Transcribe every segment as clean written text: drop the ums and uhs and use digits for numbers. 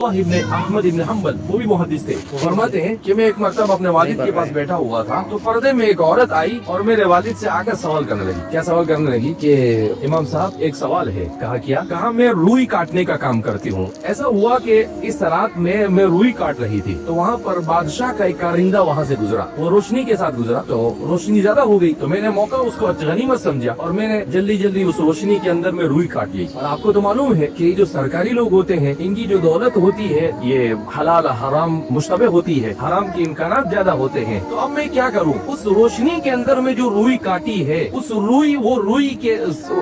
इब्न अहमद इब्न humble वो भी मुहद्दिस थे। वो फरमाते हैं कि मैं एक मरतबा अपने वालिद के पास बैठा हुआ था तो पर्दे में एक औरत आई और मेरे वालिद से आकर सवाल करने लगी। क्या सवाल करने लगी कि इमाम साहब एक सवाल है। कहा क्या? कहा मैं रुई काटने का काम करती हूँ। ऐसा हुआ कि इस रात में मैं रुई काट रही थी तो वहाँ पर बादशाह का एक कारिंदा वहाँ से गुजरा। वो रोशनी के साथ गुजरा तो रोशनी ज्यादा हो गई तो मैंने मौका उसको गनीमत समझा और मैंने जल्दी जल्दी उस रोशनी के अंदर में रुई काट ली। और आपको तो मालूम है कि जो सरकारी लोग होते हैं इनकी जो दौलत होती है ये हलाल हराम मुश्तबे होती है, हराम के इम्कानात ज्यादा होते हैं। तो अब मैं क्या करूं? उस रोशनी के अंदर में जो रुई काटी है उस रुई के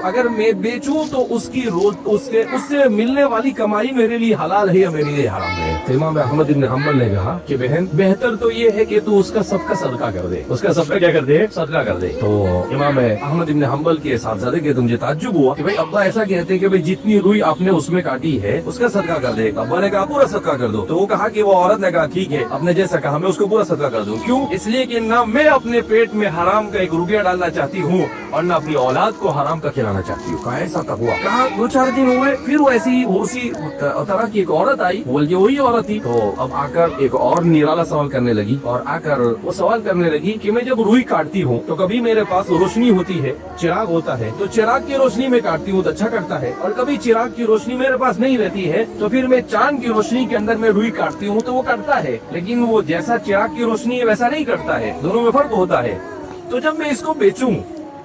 अगर मैं बेचूं तो उससे मिलने वाली कमाई मेरे लिए हलाल है या मेरे लिए हराम है? तो इमाम अहमद इब्न हम्बल ने कहा कि बहन बेहतर तो ये है कि तू उसका सबका सदका कर दे। उसका सबका क्या कर दे? सदका कर दे। तो इमाम अहमद इब्न हम्बल के साहबजादे के मुझे ताज्जुब हुआ कि भाई अब्बा ऐसा कहते हैं कि भाई जितनी रुई आपने उसमें काटी है उसका सदका कर दे। अब्बा ने कहा पूरा सदका कर दो। तो वो कहा कि वो औरत ने कहा ठीक है, आपने जैसा कहा मैं उसको पूरा सदका कर दूं। क्यों? इसलिए कि ना मैं अपने पेट में हराम का एक रुपया डालना चाहती हूँ और ना अपनी औलाद को हराम का खिलाना चाहती हूँ। कहा ऐसा तक हुआ? कहा 2-4 दिन हुए फिर वो ऐसी उसी तरह की एक औरत आई, बोल वही औरत थी। तो अब आकर एक और निराला सवाल करने लगी और आकर वो सवाल करने लगी कि मैं जब रुई काटती हूँ तो कभी मेरे पास रोशनी होती है, चिराग होता है तो चिराग की रोशनी में काटती हूँ तो अच्छा करता है, और कभी चिराग की रोशनी मेरे पास नहीं रहती है तो फिर मैं चांद की रोशनी के अंदर में रुई काटती हूँ तो वो कटता है, लेकिन वो जैसा चिराग की रोशनी है वैसा नहीं कटता है, दोनों में फर्क होता है। तो जब मैं इसको बेचूं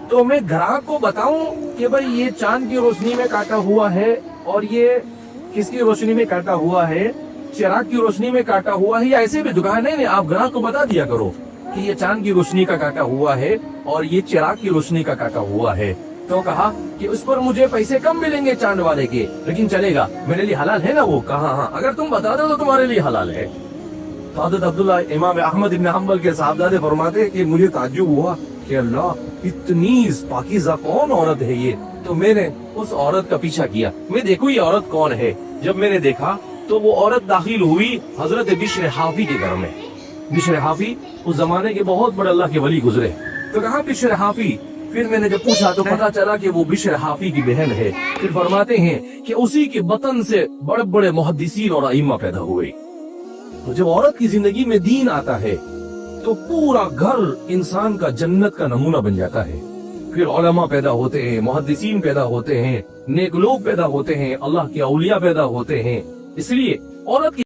तो मैं ग्राहक को बताऊं कि भाई ये चांद की रोशनी में काटा हुआ है और ये किसकी रोशनी में काटा हुआ है? चिराग की रोशनी में काटा हुआ है, या ऐसे भी दुकान नहीं, आप ग्राहक को बता दिया करो कि ये चांद की रोशनी का काटा हुआ है और ये चिराग की रोशनी का काटा हुआ है। तो कहा कि उस पर मुझे पैसे कम मिलेंगे चांद वाले के, लेकिन चलेगा, मेरे लिए हलाल है ना वो? कहा हाँ, अगर तुम बता दो तो तुम्हारे लिए हलाल है। तो हज़रत अब्दुल्लाह इमाम अहमद इब्न हम्बल के साहबजादे फरमाते कि मुझे ताज्जुब हुआ कि अल्लाह इतनी पाकीज़ा कौन औरत है ये। तो मैंने उस औरत का पीछा किया, मैं देखूं ये औरत कौन है। जब मैंने देखा तो वो औरत दाखिल हुई हजरत बिश्र हाफी के घर में। बिश्र हाफी उस जमाने के बहुत बड़े अल्लाह के वली गुजरे। तो कहा बिश्र हाफी? फिर मैंने जब पूछा तो पता चला कि वो बिश्र हाफी की बहन है। फिर फरमाते हैं कि उसी के बतन से बड़े बड़े मुहद्दिसीन और अइम्मा पैदा हुए। तो जब औरत की जिंदगी में दीन आता है तो पूरा घर इंसान का जन्नत का नमूना बन जाता है। फिर उलमा पैदा होते हैं, मुहद्दिसीन पैदा होते हैं, नेक लोग पैदा होते हैं, अल्लाह के औलिया पैदा होते हैं। इसलिए औरत की